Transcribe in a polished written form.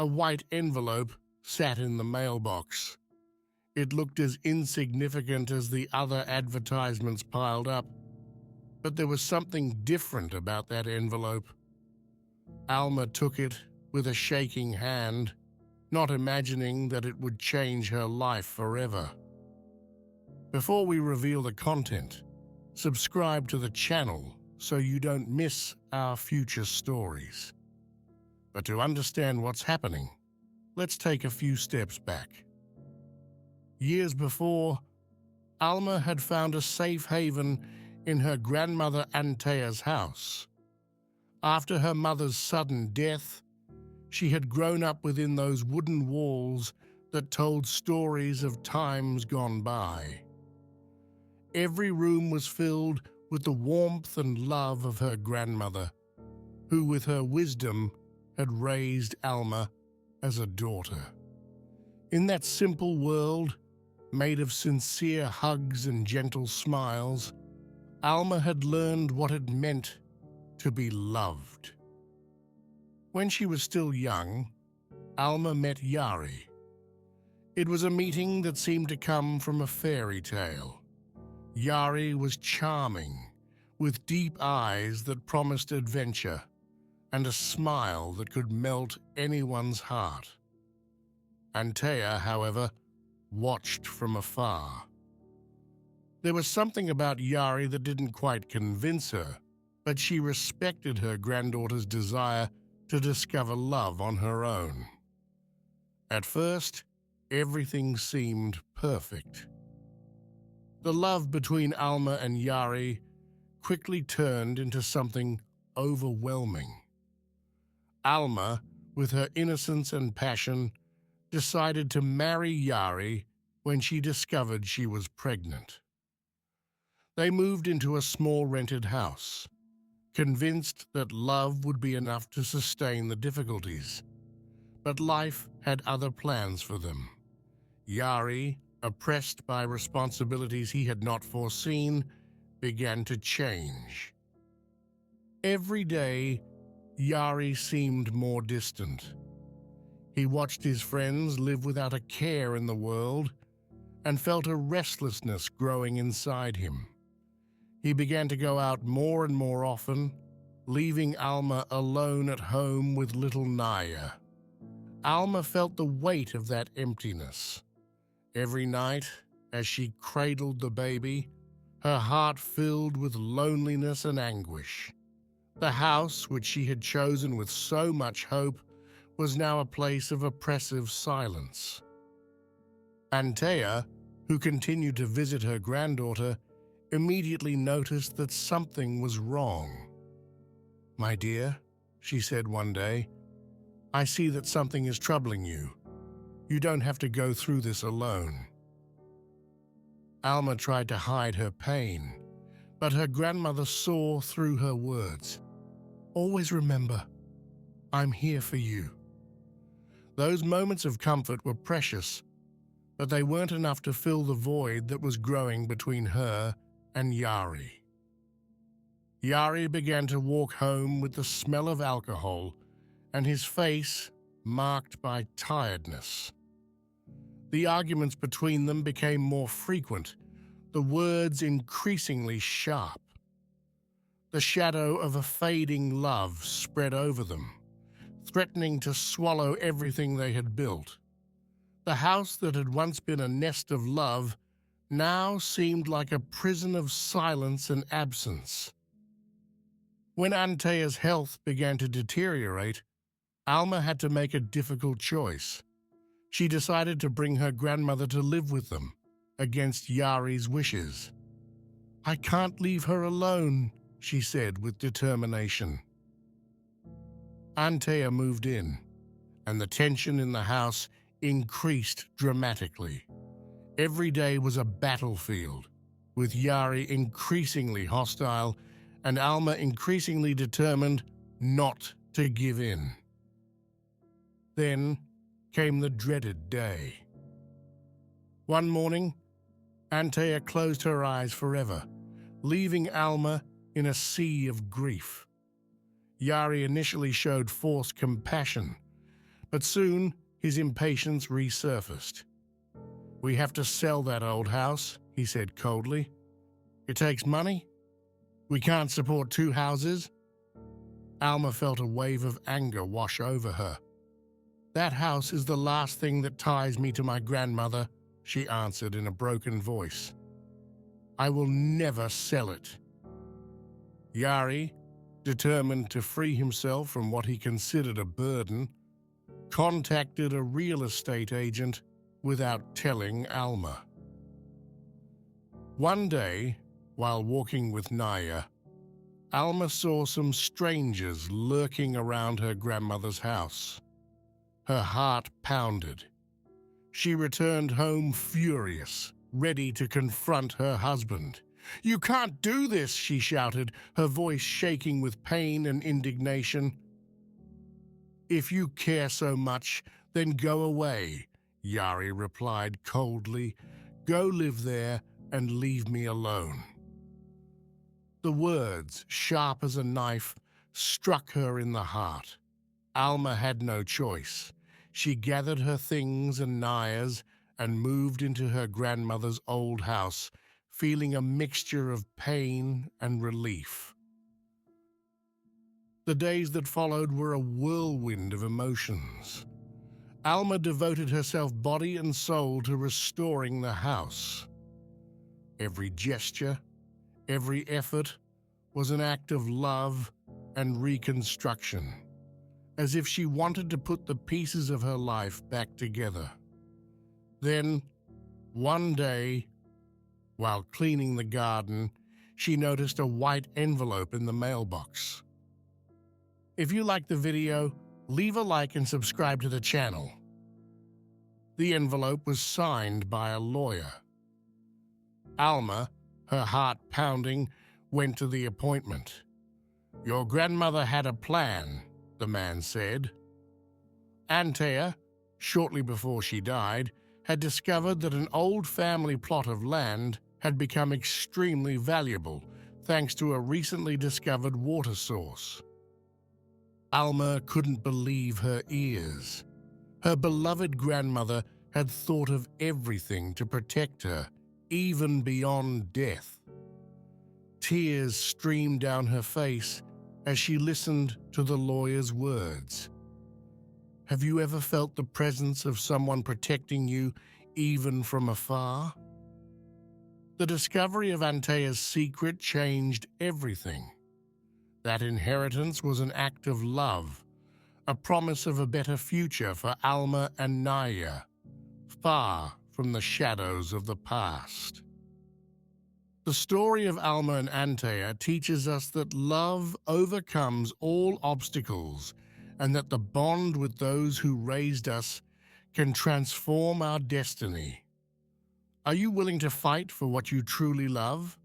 A white envelope sat in the mailbox. It looked as insignificant as the other advertisements piled up, but there was something different about that envelope. Alma took it with a shaking hand, not imagining that it would change her life forever. Before we reveal the content, subscribe to the channel so you don't miss our future stories. But to understand what's happening, let's take a few steps back. Years before, Alma had found a safe haven in her grandmother Antea's house. After her mother's sudden death, she had grown up within those wooden walls that told stories of times gone by. Every room was filled with the warmth and love of her grandmother, who with her wisdom had raised Alma as a daughter. In that simple world, made of sincere hugs and gentle smiles, Alma had learned what it meant to be loved. When she was still young, Alma met Yari. It was a meeting that seemed to come from a fairy tale. Yari was charming, with deep eyes that promised adventure, and a smile that could melt anyone's heart. Antea, however, watched from afar. There was something about Yari that didn't quite convince her, but she respected her granddaughter's desire to discover love on her own. At first, everything seemed perfect. The love between Alma and Yari quickly turned into something overwhelming. Alma, with her innocence and passion, decided to marry Yari when she discovered she was pregnant. They moved into a small rented house, convinced that love would be enough to sustain the difficulties. But life had other plans for them. Yari, oppressed by responsibilities he had not foreseen, began to change. Every day, Yari seemed more distant. He watched his friends live without a care in the world and felt a restlessness growing inside him. He began to go out more and more often, leaving Alma alone at home with little Naya. Alma felt the weight of that emptiness. Every night, as she cradled the baby, her heart filled with loneliness and anguish. The house, which she had chosen with so much hope, was now a place of oppressive silence. Antea, who continued to visit her granddaughter, immediately noticed that something was wrong. "My dear," she said one day, "I see that something is troubling you. You don't have to go through this alone." Alma tried to hide her pain, but her grandmother saw through her words. "Always remember, I'm here for you." Those moments of comfort were precious, but they weren't enough to fill the void that was growing between her and Yari. Yari began to walk home with the smell of alcohol and his face marked by tiredness. The arguments between them became more frequent, the words increasingly sharp. The shadow of a fading love spread over them, threatening to swallow everything they had built. The house that had once been a nest of love now seemed like a prison of silence and absence. When Antea's health began to deteriorate, Alma had to make a difficult choice. She decided to bring her grandmother to live with them, against Yari's wishes. "I can't leave her alone," she said with determination. Antea moved in, and the tension in the house increased dramatically. Every day was a battlefield, with Yari increasingly hostile and Alma increasingly determined not to give in. Then came the dreaded day. One morning, Antea closed her eyes forever, leaving Alma in a sea of grief. Yari initially showed forced compassion, But soon his impatience resurfaced. "We have to sell that old house," he said coldly. "It takes money. We can't support two houses." Alma felt a wave of anger wash over her. "That house is the last thing that ties me to my grandmother," she answered in a broken voice. "I will never sell it." Yari, determined to free himself from what he considered a burden, contacted a real estate agent without telling Alma. One day, while walking with Naya, Alma saw some strangers lurking around her grandmother's house. Her heart pounded. She returned home furious, ready to confront her husband. "You can't do this," she shouted, her voice shaking with pain and indignation. "If you care so much, then go away," Yari replied coldly. "Go live there and leave me alone." The words, sharp as a knife, struck her in the heart. Alma had no choice. She gathered her things and Naya's and moved into her grandmother's old house, feeling a mixture of pain and relief. The days that followed were a whirlwind of emotions. Alma devoted herself body and soul to restoring the house. Every gesture, every effort was an act of love and reconstruction, as if she wanted to put the pieces of her life back together. Then, one day, while cleaning the garden, she noticed a white envelope in the mailbox. If you liked the video, leave a like and subscribe to the channel. The envelope was signed by a lawyer. Alma, her heart pounding, went to the appointment. "Your grandmother had a plan," the man said. Antea, shortly before she died, had discovered that an old family plot of land had become extremely valuable thanks to a recently discovered water source. Alma couldn't believe her ears. Her beloved grandmother had thought of everything to protect her, even beyond death. Tears streamed down her face as she listened to the lawyer's words. Have you ever felt the presence of someone protecting you, even from afar? The discovery of Antea's secret changed everything. That inheritance was an act of love, a promise of a better future for Alma and Naya, far from the shadows of the past. The story of Alma and Antea teaches us that love overcomes all obstacles and that the bond with those who raised us can transform our destiny. Are you willing to fight for what you truly love?